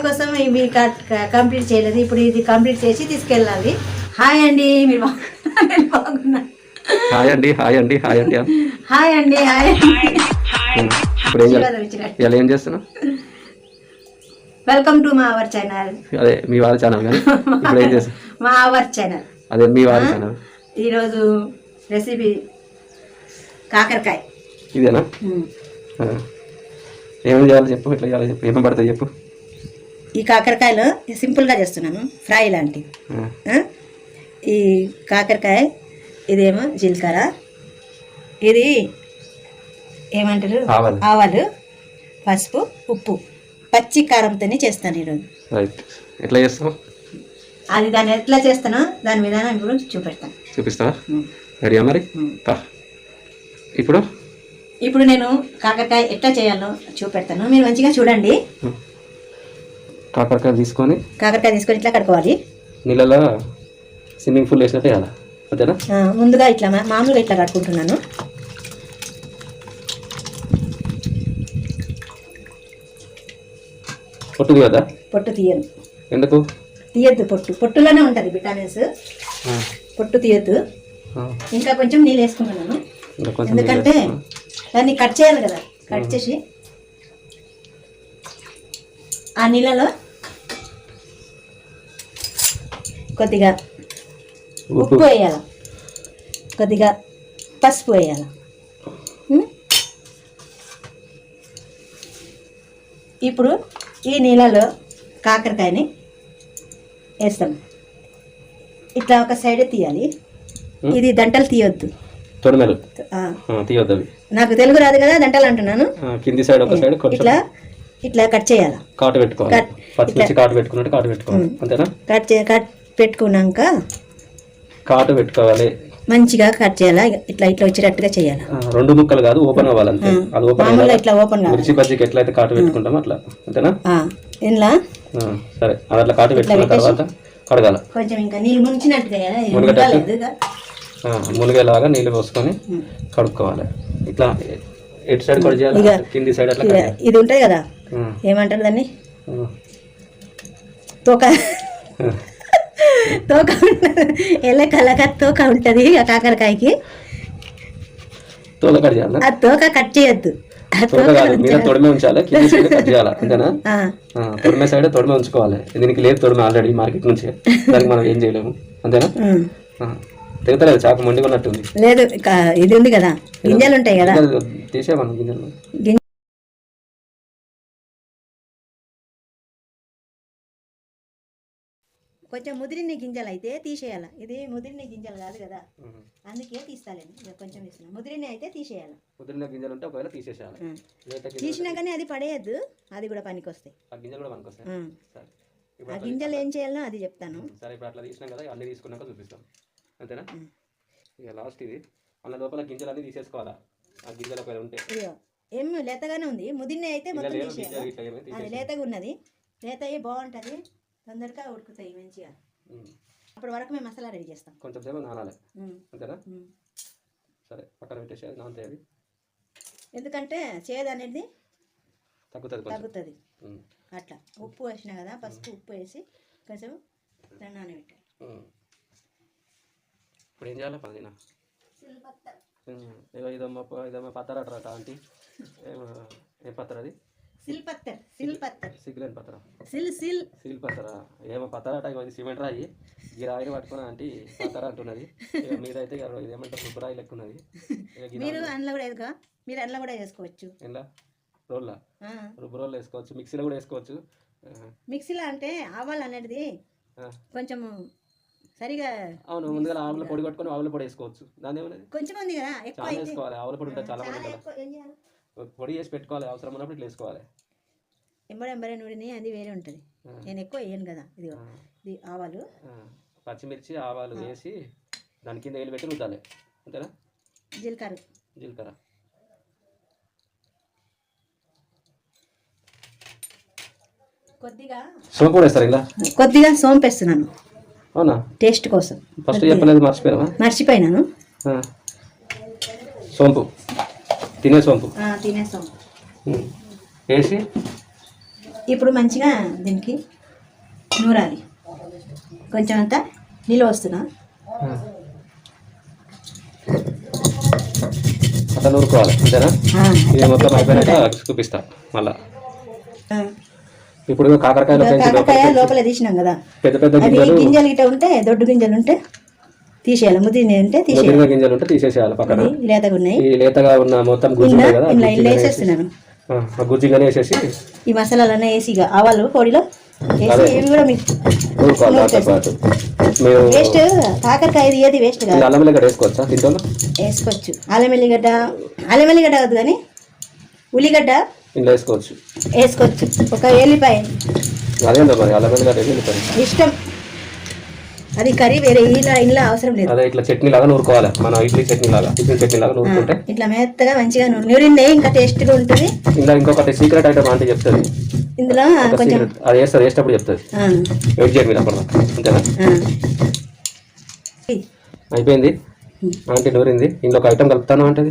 కోసం ఇవి కంప్లీట్ చేయలేదు. ఇప్పుడు ఇది కంప్లీట్ చేసి తీసుకెళ్ళాలి. హాయ్ అండి, మీరు బాగున్నా? హాయ్ అండి, హాయ్ అండి, హాయ్ అండి, హాయ్ అండి, హాయ్. ఇప్పుడు ఏం చేస్తున్నావు? వెల్కమ్ టు మా అవర్ ఛానల్. అదే మీ వారి ఛానల్ కానీ ఇప్పుడు ఏం చేస్తాం? మా అవర్ ఛానల్. అదే మీ వారి ఛానల్. ఈరోజు రెసిపీ కాకరకాయ. ఇదేనా? ఏమేమి చేయాలో చెప్పు, ఎట్లా చేయాలో చెప్పు, ఏమేమి పడతాయి చెప్పు. ఈ కాకరకాయలో సింపుల్గా చేస్తున్నాను, ఫ్రై లాంటి. ఈ కాకరకాయ ఇదేమో జీలకర్ర, ఇది ఏమంటారు ఆవాలు, పసుపు, ఉప్పు, పచ్చి కారంతోనే చేస్తాను ఈరోజు. రైట్, ఎట్లా చేస్తావు? అది దాన్ని ఎట్లా చేస్తానో దాని విధానం ఇప్పుడు చూపెడతాను. చూపిస్తావా? రెడీయా మరి? ఇప్పుడు నేను కాకరకాయ ఎట్లా చేయాలో చూపెడతాను, మీరు మంచిగా చూడండి. కాకరకాయ తీసుకొని ఇట్లా కడుక్కోవాలి. నీళ్ళలో స్విమ్మింగ్ పూల్ వేసినట్టు వేయాలా, అంతేనా? ముందుగా ఇట్లా మామూలుగా ఇట్లా కడుక్కుంటున్నాను. పొట్టు తీయదా? పొట్టు తీయను. ఎందుకు తీయద్దు? పొట్టులోనే ఉంటుంది విటమిన్స్. పొట్టు తీయద్దు. ఇంకా కొంచెం నీళ్ళు వేసుకున్నాను, ఎందుకంటే దాన్ని కట్ చేయాలి కదా. కట్ చేసి ఆ నీళ్ళలో కొద్దిగా ఉప్పు వేయాలి, కొద్దిగా పసుపు వేయాలి. ఇప్పుడు ఈ నీళ్ళలో కాకరకాయని వేస్తాం. ఇట్లా ఒక సైడ్ తీయాలి. ఇది దంటలు తీయొద్దు, తీయొద్దు. నాకు తెలుగు రాదు కదా, దంటలు అంటున్నాను. కింది సైడ్ ఒక సైడ్ ఇట్లా కట్ చేయాలి. కాటు పెట్టుకోవాలి, కాటు పెట్టుకున్నట్టు కాటు పెట్టుకోవాలి, అంతేనా? కట్ పెట్టుకున్నాక కాటు పెట్టుకోవాలి, మంచిగా కట్ చేయాలి. ఇట్లా వచ్చేటట్టుగా చేయాలి. రెండు ముక్కలు కాదు, ఓపెన్ అవ్వాలి అంతే. అది ఓపెన్ ఇట్లా ఓపెన్ మిర్చి బజ్జీకి ఎట్లయితే కాటు పెట్టుకుంటామో అట్లా, అంతేనా? ఇలా సరే, అది అట్లా కాటు పెట్టుకున్న తర్వాత కడగాల. కొంచెం ఇంకా నీళ్ళు ముంచినట్టుగా మునిగేలాగా నీళ్ళు పోసుకొని కడుక్కోవాలి. ఇట్లా ఎటు సైడ్ కట్ చేయాలి? కింది సైడ్ అట్లా. ఇది ఉంటుంది కదా, ఏమంటారు దాన్ని? తోక తోక ఉంటుంది కాకరకాయకి. తోక కట్ చేయాలి. ఆ తోక కట్ చేయొద్దు, తొడిమే ఉంచాలి. కింది సైడ్ కట్ చేయాలి, అంతేనా? తొడిమే సైడ్ తొడిమే ఉంచుకోవాలి. దీనికి లేదు తొడిమే ఆల్రెడీ మార్కెట్ నుంచి, దానికి మనం ఏం చేయలేము, అంతేనా? తెగుతలేదు, చాకు మండిగా ఉన్నట్టుంది. లేదు, ఇది ఉంది కదా, గింజలు ఉంటాయి కదా, తీసేమను గింజలు. కొంచెం ముదిరిన గింజలు అయితే తీసేయాలి. ఇది ముదిరిన గింజలు కాదు కదా, అందుకే తీస్తాలేను. కొంచెం తీసిన ముదిరిన అయితే తీసేయాలి. ముదిరిన గింజలు ఉంటే ఒకవేళ తీసేసేయాలి. తీసినా కానీ అది పడేయద్దు, అది కూడా పనికి వస్తాయి. ఆ గింజలు కూడా పనికి వస్తాయి. ఆ గింజలు ఏం చేయాలో అది చెప్తాను. సరే, ఇప్పుడు అట్లా తీసినాం కదా, అన్ని తీసుకున్నాక చూపిస్తాం, అంతేనా? ఇక లాస్ట్ ఇది అన్న లోపల గింజలు అన్ని తీసేసుకోవాలా. ఆ గింజలు ఒకవేళ ఉంటే ఏం లేతగానే ఉంది, ముదిరిన అయితే మొత్తం తీసేయాలి. అది లేతగా ఉన్నది, లేత బాగుంటుంది, తొందరగా ఉడుకుతాయి మంచిగా. అప్పటి వరకు మేము మసాలా రెడీ చేస్తాం. కొంచెం సేపు నానాలి, అంతేనా? సరే, పక్కన పెట్టేసి నానతాయి అవి, ఎందుకంటే చేదు అనేది తగ్గుతుంది. అట్లా ఉప్పు వేసినా కదా, పసుపు ఉప్పు వేసి కొంచెం నానబెట్టాలి. ఇప్పుడు ఏం చేయాలి? పదినా ఇదమ్మ పత్తరట ఆంటీ. ఏం పత్తర అది? సిగ్గులేని పత్తరా? సిల్ పత్తరా? ఏమో పత్తరాట. ఇది సిమెంట్ రాయి, ఈ రాయిని పట్టుకున్నా ఆంటీ పత్తర అంటున్నది. మీదైతే ఇదేమంటారు, రుబ్బరాయి లెక్క ఉన్నది. మీరు అందులో కూడా వేసుకోవచ్చు. ఎలా? రోల్లా? రుబ్బరోళ్ళు వేసుకోవచ్చు, మిక్సీలో కూడా వేసుకోవచ్చు. మిక్సీలో అంటే ఆవాలు అనేది కొంచెం సరిగా. అవును, ముందుగా ఆవుల పొడి కొట్టుకొని ఆవుల పొడి వేసుకోవచ్చు. దాని ఏమన్నది? కొంచెం ఉంది కదా, చాలా వేసుకోవాలి. ఆవుల పొడి ఉంటుంది చాలా మంది, పొడి చేసి పెట్టుకోవాలి, అవసరం ఉన్నప్పుడు ఇట్లా వేసుకోవాలి. ఎంబడే నూనె అది వేరే ఉంటుంది, నేను ఎక్కువ వేయను కదా. ఇది ఆవాలు, పచ్చిమిర్చి, ఆవాలు వేసి దాని కింద వేలు పెట్టి రుద్దాలి, అంతేనా? జీలకర్ర కొద్దిగా సోంపు వేస్తారు. ఇలా కొద్దిగా సోంపు వేస్తున్నాను. అవునా? టేస్ట్ కోసం. ఫస్ట్ చెప్పలేదు, మర్చిపోయినాను. సోంపు, తినే సోంపు వేసి ఇప్పుడు మంచిగా దీనికి నూరాలి. కొంచెం అంతా నీళ్ళు వస్తున్నా అట్లా నూరుకోవాలి అంతేనా? ఇది మొత్తం అయిపోయినాక చూపిస్తా మళ్ళా. ఇప్పుడు కాకరకాయ లోపల తీసినాం కదా, పెద్ద పెద్ద గింజలు గిట్ట ఉంటే దొడ్డు గింజలు ఉంటే తీసేయాలి, ముద్దిని ఉంటే తీసేయాలి, గింజలు ఉంటే తీసేసేయాలి పక్కన. లేతగా ఉన్నాయి, ఈ లేతగా ఉన్న మొత్తం గుజ్జు కదా ఇలా వేసేస్తున్నాను. గుజ్జిగానే వేసేసి ఈ మసాలాలన్నీ వేసి ఇక ఆవాలు పొడిలో వేసి ఇవి కూడా వేస్ట్. కాకరకాయ ఏది వేస్ట్ కాదు. అల్లం ఎల్లిగడ్డ వేసుకోవచ్చా దీంట్లో? వేసుకోవచ్చు. అల్లం ఎల్లిగడ్డ కాదు కానీ ఉల్లిగడ్డ ఇంట్లో వేసుకోవచ్చు. ఒక ఎల్లిపాయ అదేందో మరి అల్లం ఎల్లిగడ్డ ఎల్లిపాయ ఇష్టం. అది కర్రీ వేరే ఇలా అవసరం లేదు. అదే ఇట్లా చట్నీ లాగా నూరుకోవాలి, మన ఇడ్లీ చట్నీ లాగా, టిఫిన్ చట్నీ లాగా నూరుకుంటే ఇట్లా మెత్తగా మంచిగా నూరిందే ఇంకా టేస్ట్గా ఉంటుంది. ఇలా ఇంకొకటి సీక్రెట్ ఐటమ్ అంటే చెప్తుంది ఇందులో కొంచెం, అది వేసేటప్పుడు చెప్తుంది. వెయిట్ చేయండి మీరు అప్పుడు. అంతేనా? అయిపోయింది ఆంటీ నూరింది. ఇందులో ఒక ఐటమ్ కలుపుతాను అంటే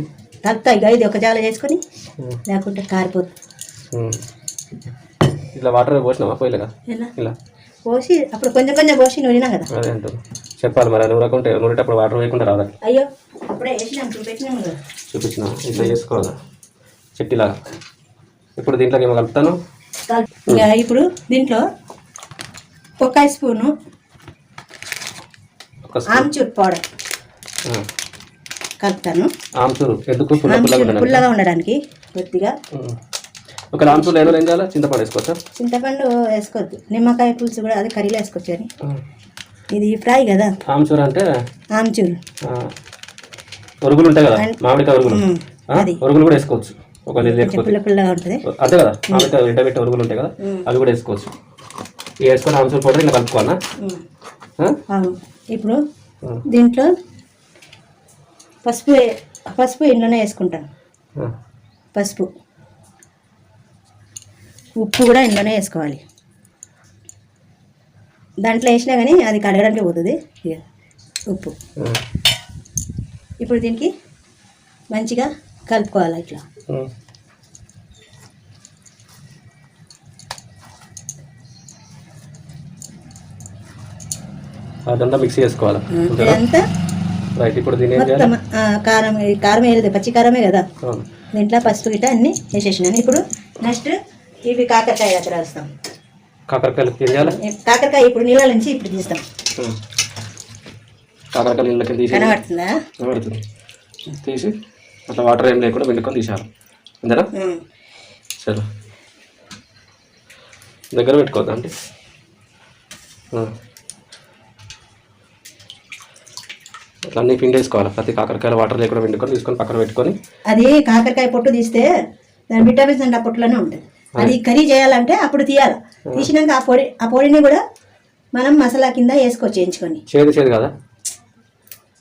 కలుపుతా. ఇక ఇది ఒక జాల చేసుకొని లేకుంటే కారిపోతుంది. ఇట్లా వాటర్ పోసినామా పోయలేగా? ఇలా పోసి అప్పుడు కొంచెం కొంచెం పోసి నూరినా కదా. అదే అంటారు చెప్పాలి మరి. నూరకుంటే నూరేటప్పుడు వాటర్ వేయకుండా రాదా? అయ్యో అప్పుడే వేసినాం, చూపించినాం కదా. చూపించిన ఇట్లా చేసుకోవాలి చెట్టిలాగా. ఇప్పుడు దీంట్లోకి ఏమో కలుపుతాను. ఇప్పుడు దీంట్లో ఒక స్పూను ఆమ్చూర్ పౌడర్ కలుపుతాను. ఆమ్చూరు ఎందుకు? పుల్లగా ఉండడానికి కొద్దిగా. ఒక ఆమ్చూరు ఏం చేయాలి? చింతపండు వేసుకోవచ్చా? చింతపండు వేసుకోవద్దు, నిమ్మకాయ పులుసు కూడా అది కర్రీలో వేసుకోవచ్చు. అని ఇది ఫ్రై కదా. ఆమ్చూరు అంటే ఆమ్చూరు ఒరుగులు ఉంటాయి కదా, మామిడికాయ ఒరుగులు, ఒరుగులు కూడా వేసుకోవచ్చు. ఒక పుల్లగా ఉంటుంది అంతే కదా. మామిడికాయ ఎండబెట్టే ఒరుగులు ఉంటాయి కదా, అవి కూడా వేసుకోవచ్చు. ఇవి వేసుకొని ఆమ్చూరు పౌడర్ ఇలా కలుపుకోవాలా? ఇప్పుడు దీంట్లో పసుపు ఇంట్లోనే వేసుకుంటాను. పసుపు, ఉప్పు కూడా ఇంట్లోనే వేసుకోవాలి. దాంట్లో వేసినా కానీ అది కడగడానికి పోతుంది ఉప్పు. ఇప్పుడు దీనికి మంచిగా కలుపుకోవాలి ఇట్లా. అదంతా మిక్స్ చేసుకోవాలి ఇదంతా. రైట్. ఇప్పుడు దీని కారం వేయలేదు, పచ్చి కారమే కదా. దీంట్లో పసుపు గిట్ట అన్నీ వేసేసినాను. ఇప్పుడు నెక్స్ట్ ఇవి కాకరకాయ దగ్గర వేస్తాం. కాకరకాయ ఇప్పుడు నీళ్ళ నుంచి ఇప్పుడు తీస్తాం. కాకరకాయ నీళ్ళకి కనబడుతుందా? తీసి అట్లా వాటర్ ఏం లేకుండా వెండుకొని తీసారు. అంతేనా? సరే దగ్గర పెట్టుకోవద్దా అంటే అన్నీ పిండి వేసుకోవాలి. ప్రతి కాకరకాయలు వాటర్ లేకుండా వెండుకొని తీసుకొని పక్కన పెట్టుకొని. అది కాకరకాయ పొట్టు తీస్తే దాని విటమిన్స్ అంటే ఆ పొట్టులోనే ఉంటుంది. అది కర్రీ చేయాలంటే అప్పుడు తీయాలి. తీసినాక ఆ పొడిని కూడా మనం మసాలా కింద వేసుకోవచ్చు, వేయించుకొని. చేదు కదా,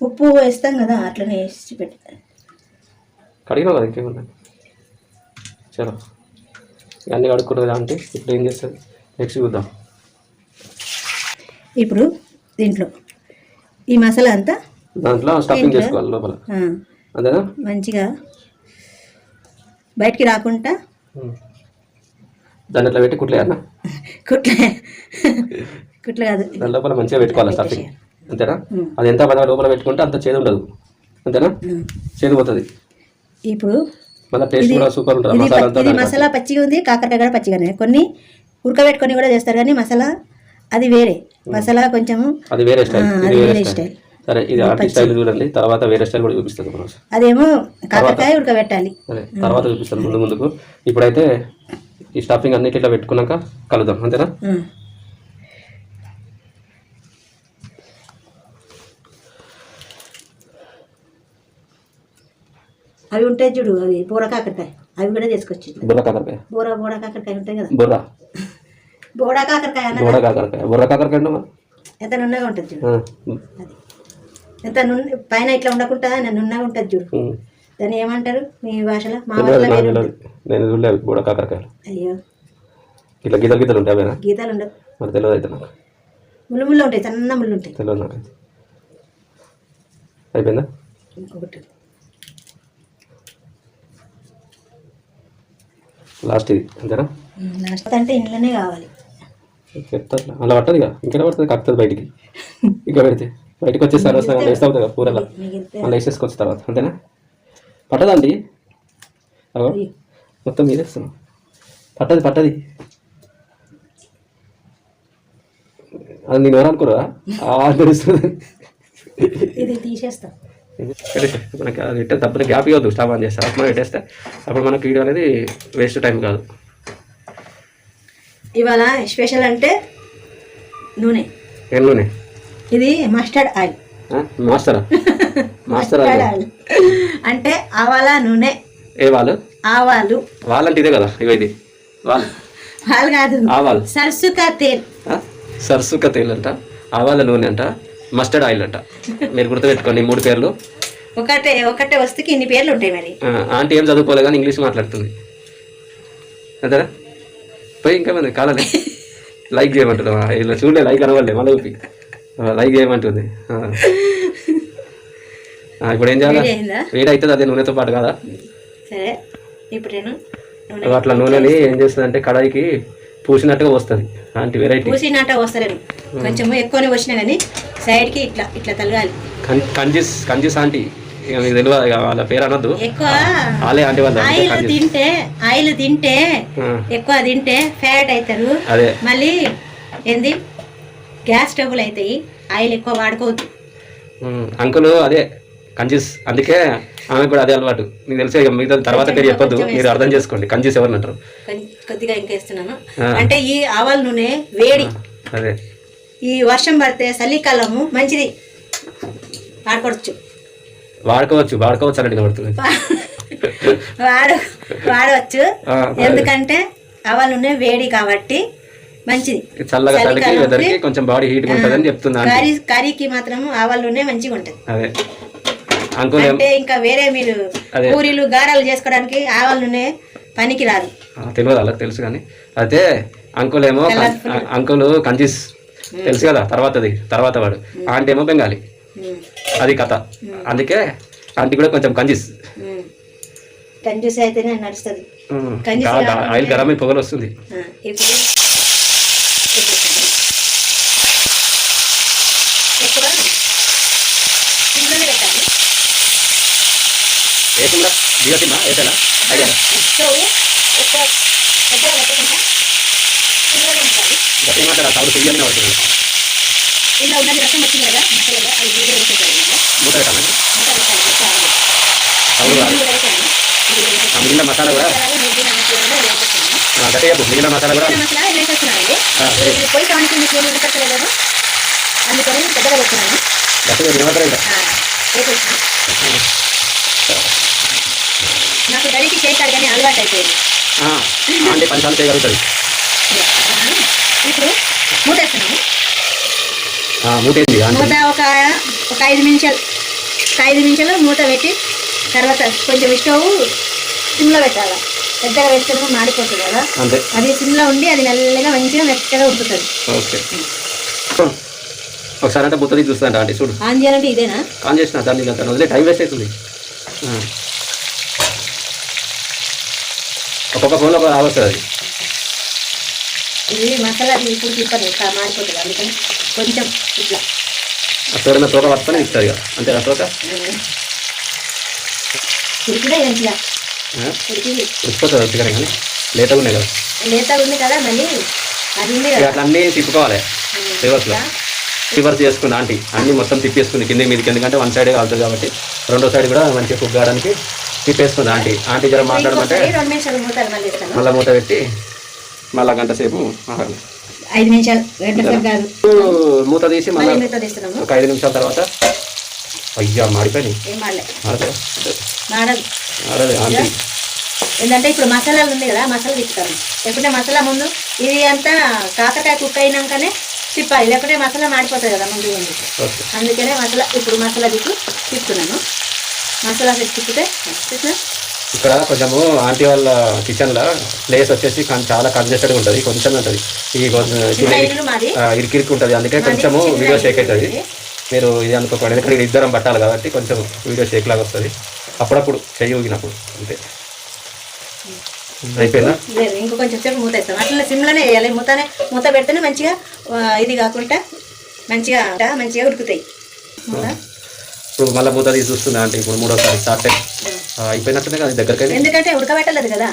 ఉప్పు వేస్తాం కదా, అట్లనే వేసి పెట్టి కడిగినా కదా ఇంకేమన్నా. చలో ఇవన్నీ కడుక్కుంటుంది కదా. అంటే ఇప్పుడు ఏం చేస్తుంది నెక్స్ట్ చూద్దాం. ఇప్పుడు దీంట్లో ఈ మసాలా అంతా దాంట్లో స్టఫింగ్ చేసుకోవాలి లోపల. అంతేనా? మంచిగా బయటికి రాకుండా దాన్ని అట్లా పెట్టి కుట్లే అన్న కుట్లు కాదు, దాని లోపల మంచిగా పెట్టుకోవాలి స్టఫింగ్. అంతేనా? అది ఎంత బాగా లోపల పెట్టుకుంటే అంత చేదు ఉండదు. అంతేనా? చేదు పోతుంది. ఇప్పుడు మళ్ళీ టేస్ట్ కూడా సూపర్ ఉంటుంది. మసాలా అంతా మసాలా పచ్చిగా ఉంది, కాకరకాయ కూడా పచ్చిగానే. కొన్ని ఉడకబెట్టుకొని కూడా చేస్తారు కానీ మసాలా అది వేరే మసాలా, కొంచెము అది వేరే స్టైల్. సరే ఇది ఆర్టీ స్టైల్ చూడండి, తర్వాత వేరే స్టైల్ కూడా చూపిస్తుంది. అదేమో కాకరకాయ ఉడకబెట్టాలి, అదే తర్వాత చూపిస్తాను ముందుకు. ఇప్పుడైతే ఈ స్టఫింగ్ అన్నిటి ఇట్లా పెట్టుకున్నాక కలుద్దాం. అంతేనా? అవి ఉంటాయి చూడు, అవి బోర కాకరకాయ, అవి కూడా తీసుకొచ్చి. బుర్ర కాకరకాయ, బోర కాకరకాయ ఉంటాయి కదా. బుర్ర కాకరకాయ ఎంత నున్నగా ఉంటుంది చూడు. అది ఎంత పైన ఇట్లా ఉండకుండా నున్నగా ఉంటుంది చూడు. దాన్ని ఏమంటారు మీ భాషలో? మా భాషలో బుర్ర కాకరకాయ. అయ్యో ఇట్లా గీతలు ఉంటాయి. అవేనా? గీతలు ఉండవు, మరి తెలియదు అయితే నాకు. ముళ్ళు ఉంటాయి, సన్న ముళ్ళు ఉంటాయి. తెలియదు నాకైతే. అయిపోయిందా? ఇంకొకటి లాస్ట్ ఇది. అంతేనా? లాస్ట్ అంటే ఇంట్లోనే కావాలి. చెప్తా అలా పట్టదు ఇక ఇంకెలా పడుతుంది కక్కుతుంది బయటికి ఇంకా పెడితే బయటకు వచ్చేసారి వస్తా వేస్తా అవుతుంది కూరలో మళ్ళీ వేసేసుకొచ్చిన తర్వాత అంతేనా పట్టదండి అగో మొత్తం మీరేస్తున్నాం పట్టది అది నేను ఎవరు అనుకోరా తెలుస్తుంది ఇది తీసేస్తాం మనకి అది పెట్టే తప్పని గ్యాప్ ఇవ్వద్దు స్టవ్ ఆన్ చేస్తే అప్పుడు పెట్టేస్తే అప్పుడు మనకి వీడియో అనేది వేస్ట్ టైం కాదు. ఇవాళ స్పెషల్ అంటే నూనె. ఏం నూనె? ఇది మస్టర్డ్ ఆయిల్. మాస్టర్ ఆయిల్ అంటే ఆవాల నూనె. ఏ వాళ్ళు? ఆవాలు. వాళ్ళంటే ఇదే కదా ఇది వాళ్ళు కాదు ఆవాలు. సర్సుకా తేల్ అంట, ఆవాల నూనె అంట, మస్టర్డ్ ఆయిల్ అంట. మీరు గుర్తుపెట్టుకోండి 3 పేర్లు. ఒకటే వస్తువుకి ఇన్ని పేర్లు ఉంటాయి. మరి ఆంటీ ఏం చదువుకోలే కానీ ఇంగ్లీష్ మాట్లాడుతుంది అంతేనా? పోయి ఇంకా మంది కాలే లైక్ చేయమంటుంది. ఇలా చూడలే లైక్ అనవాలే మళ్ళీ ఊపి లైక్ చేయమంటుంది. ఇప్పుడు ఏం చేయాలి? వేడి అవుతుంది అదే నూనెతో పాటు కదా. సరే ఇప్పుడు అట్లా నూనెని ఏం చేస్తుంది అంటే కడాయికి పూసినట్టుగా వస్తుంది. ఆంటీ వెరైటీ పూసినట్టుగా వస్తలేదు, కొంచెం ఎక్కువనే వచ్చినా కానీ సైడ్కి ఇట్లా ఇట్లా తలగాలి. కంజిస్ ఆంటీ మీకు తెలియదు వాళ్ళ పేరు అనొద్దు. ఎక్కువ ఆంటీ వాళ్ళ ఆయిల్ తింటే ఎక్కువ తింటే ఫ్యాట్ అవుతారు. అదే మళ్ళీ ఏంది గ్యాస్ ట్రబుల్ అవుతాయి. ఆయిల్ ఎక్కువ వాడుకోవద్దు. అంకుల్ అదే కంజిస్, అందుకే ఆమె కూడా అదే అలవాటు. మీకు తెలిసే మిగతా తర్వాత పేరు చెప్పొద్దు, మీరు అర్థం చేసుకోండి. కంజిస్ ఎవరు అంటారు? కొద్దిగా ఇంకా ఇస్తున్నాను అంటే ఈ ఆవాల నూనె వేడి. అదే ఈ వర్షం పడితే చలికాలము మంచిది, వాడుకోవచ్చు అన్నట్టు పడుతుంది. వాడవచ్చు ఎందుకంటే ఆవాల నూనె వేడి కాబట్టి మంచిది. చల్లగా చలికి వెదర్కి కొంచెం బాడీ హీట్ ఉంటుందని చెప్తున్నాను. కర్రీకి మాత్రం ఆవాల నూనె మంచిగా ఉంటుంది. అదే అంకుల్ అంటే ఇంకా వేరే మీరు పూరీలు గారాలు చేసుకోవడానికి ఆవాల నూనె పనికి రాదు. తెలియదు వాళ్ళకి తెలుసు కానీ అయితే అంకుల్ ఏమో అంకుల్ కంజిస్ తెలుసు కదా, తర్వాత వాడు ఆంటీ ఏమో బెంగాలీ, అది కథ. అందుకే ఆంటీ కూడా కొంచెం కంజిస్ అయితేనే నడుస్తుంది. ఆయిల్ గరం పొగలు వస్తుంది. వేసిందా దిగసిందా వేసేలా అయ్యా గట్టిగా సౌడు చెయ్యాలని పడుతుంది. మూత పెట్టాలండి సౌడు మిగిలిన మసాలా కూడా గట్టిగా మిగిలిన మసాలా కూడా గట్టిగా వినవద్దరు ఇంకా. నాకు గడికి చేశాడు కానీ అలవాటు అయిపోయింది. అంటే 10 సార్లు చేయగలుగుతుంది. ఇప్పుడు మూత వేస్తున్నాము. మూత ఒక 5 నిమిషాలు మూత పెట్టి తర్వాత కొంచెం స్టవ్ సిమ్లో పెట్టాలి. పెద్దగా పెట్టుకుని మాడిపోతుంది కదా, అది సిమ్లో ఉండి అది నల్లగా మంచిగా మెత్తగా ఉడుకుతుంది. ఓకే ఒకసారి అంటే బుత్తది చూస్తాను అంటే చూడు. ఆన్ చేయాలంటే ఇదేనా? ఆన్ చేసిన దాన్ని వదిలే టైం వేస్ట్ అవుతుంది. ఒక్కొక్క ఫోన్లో ఒక రావస్తుంది అది. ఇది మసాలా ఇప్పుడు తిప్పదు మాడిపోతుంది, అందుకని కొంచెం ఇట్లా ఎవరైనా తోక పట్టుకొని ఇస్తుంది కదా అంతే. ఆ తోక ఉడికినా మంచిగా ఉడికిపోతుంది చికెన్ కానీ లేతగా ఉన్నాయి కదా. లేతగా ఉంది కదా మళ్ళీ అది ఉంది కదా. అట్లా అన్నీ తిప్పుకోవాలి రివర్స్ చేసుకుని ఆంటీ అన్నీ మొత్తం తిప్పేసుకుంది కింద మీదకి. ఎందుకంటే 1 సైడే కాలుతుంది కాబట్టి 2వ సైడ్ కూడా మంచిగా కుక్ కావడానికి తిప్పేసుకుంది ఆంటీ జర మాట్లాడమంటే మళ్ళీ మూత పెట్టి మళ్ళీ గంట సేపు 5 నిమిషాలు మూత తీసి మళ్ళీ ఒక 5 నిమిషాల తర్వాత అయ్యా మాడిపోయినాయి. ఆంటీ ఏంటంటే ఇప్పుడు మసాలాలు ఉంది కదా, మసాలా తిప్పుతాను. లేకుంటే మసాలా ముందు ఇది అంతా కాకరకాయ కుక్ అయినాకనే తిప్పాలి, లేకుంటే మసాలా మాడిపోతుంది కదా ముందు ఉంది. అందుకనే మసాలా తిప్పుతున్నాను. మసాలా తిప్పితే ఇక్కడ కొంచెము ఆంటీ వాళ్ళ కిచెన్లో ప్లేస్ వచ్చేసి చాలా కంజెస్టెడ్గా ఉంటుంది, కొంచెం ఉంటుంది, ఈ ఇరికి ఉంటుంది. అందుకే కొంచెము వీడియో షేక్ అవుతుంది. మీరు ఇది అనుకోకండి, ఎందుకంటే ఇద్దరం పట్టాలి కాబట్టి కొంచెం వీడియో షేక్ లాగా వస్తుంది అప్పుడప్పుడు చెయ్యి ఊగినప్పుడు అంతే. అయిపోయిందా? లేదు, ఇంకో కొంచెం సేపు మూత వేస్తాం. అట్లా సిమ్లోనే వేయాలి. మూత పెడితేనే మంచిగా ఇది కాకుండా మంచిగా ఉడుకుతాయి. ఇప్పుడు మళ్ళీ మూత తీసి చూస్తుందా అంటే ఇప్పుడు మూడోసారి స్టార్ట్ అయిపోయినట్టునే కదా దగ్గరకైనా, ఎందుకంటే ఉడకబెట్టలేదు కదా.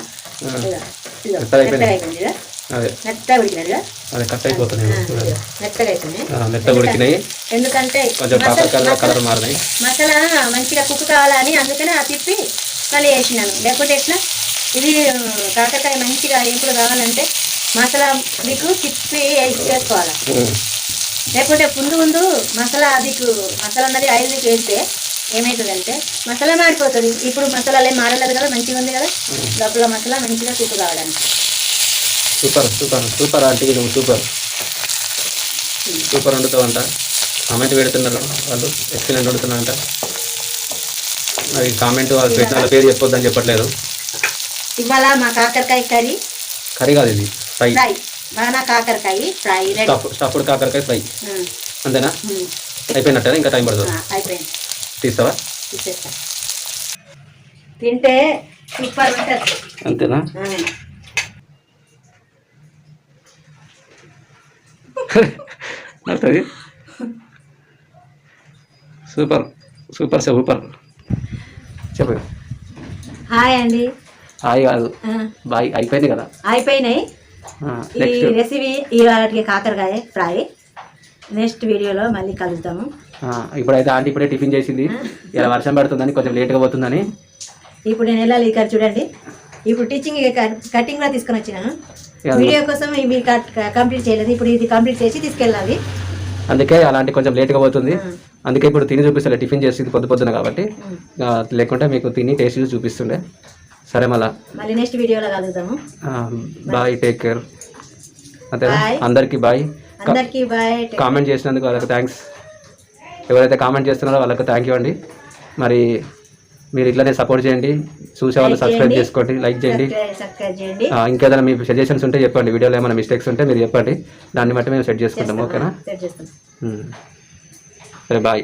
అదే మెత్తగా ఉడికినది, అదే కట్ అయిపోతున్నాయి, మెత్తగా అవుతున్నాయి. మెత్తగా ఉడికినాయి. ఎందుకంటే కొంచెం కలర్ మారినాయి. మసాలా మంచిగా కుక్ కావాలని అందుకనే ఆ తిప్పి మళ్ళీ వేసినాను. లేకపోతే ఎట్లా ఇది కాకరకాయ మంచిగా ఇప్పుడు కావాలంటే మసాలా మీకు తిప్పి వేసుకోవాలి. లేకపోతే ముందు మసాలా అన్నది ఆయిల్ వేస్తే ఏమవుతుందంటే మసాలా మాడిపోతుంది. ఇప్పుడు మసాలాలు ఏం మాడలేదు కదా, మంచిగా ఉంది కదా. లోపల మసాలా మంచిగా కుక్ కావడానికి. సూపర్ సూపర్ సూపర్ ఆంటీ, నువ్వు సూపర్ సూపర్ వండుతావంట. కామెంట్ పెడుతున్నారు వాళ్ళు, ఎక్సలెంట్ వండుతున్నావంట. మరి కామెంట్ వాళ్ళు పెట్టిన వాళ్ళ పేరు చెప్పొద్దని చెప్పట్లేదు. ఇవాళ మా కాకరకాయ కర్రీ కాదు, ఇది ఫ్రై. మన కాకరకాయ ఫ్రై, స్టఫ్డ్ కాకరకాయ ఫ్రై. అంతేనా? అయిపోయినట్టేనా? ఇంకా టైం పడుతుంది? అయిపోయింది. తీస్తావా? తీసేస్తా. తింటే సూపర్ ఉంటుంది. అంతేనా? నడుతుంది. Super super super. చెప్పు. హాయ్ అండి. హాయ్ కాదు, బాయ్. అయిపోయింది కదా? అయిపోయినాయి. ఈ రెసిపీ ఇవాళకి కాకరకాయ ఫ్రై. నెక్స్ట్ వీడియోలో మళ్ళీ కలుద్దాము. ఇప్పుడైతే ఆంటీ ఇప్పుడే టిఫిన్ చేసింది. ఇలా వర్షం పడుతుందని కొంచెం లేట్గా పోతుందని ఇప్పుడు నేను వెళ్ళాలి. ఇక్కడ చూడండి, ఇప్పుడు టీచింగ్ కటింగ్ కూడా తీసుకొని వచ్చినాను. వీడియో కోసం ఇవి కంప్లీట్ చేయలేదు. ఇప్పుడు ఇది కంప్లీట్ చేసి తీసుకెళ్ళాలి. అందుకే అలాంటి కొంచెం లేట్గా పోతుంది. అందుకే ఇప్పుడు తిని చూపిస్తాను. టిఫిన్ చేసింది పొద్దున కాబట్టి, లేకుంటే మీకు తిని టేస్ట్ చూపిస్తుండే. సరే, మళ్ళీ నెక్స్ట్ వీడియోలో కలుద్దాము. Bye, take care. అంతే, అందరికీ బాయ్. కామెంట్ చేసినందుకు వాళ్ళకి థ్యాంక్స్. ఎవరైతే కామెంట్ చేస్తున్నారో వాళ్ళకి థ్యాంక్ యూ అండి. మరి మీరు ఇట్లనే సపోర్ట్ చేయండి. చూసే వాళ్ళు సబ్స్క్రైబ్ చేసుకోండి, లైక్ చేయండి. ఇంకేదైనా మీ సజెషన్స్ ఉంటే చెప్పండి. వీడియోలో ఏమైనా మిస్టేక్స్ ఉంటే మీరు చెప్పండి, దాన్ని బట్టి మేము సెట్ చేసుకుంటాం. ఓకేనా? సరే, బాయ్.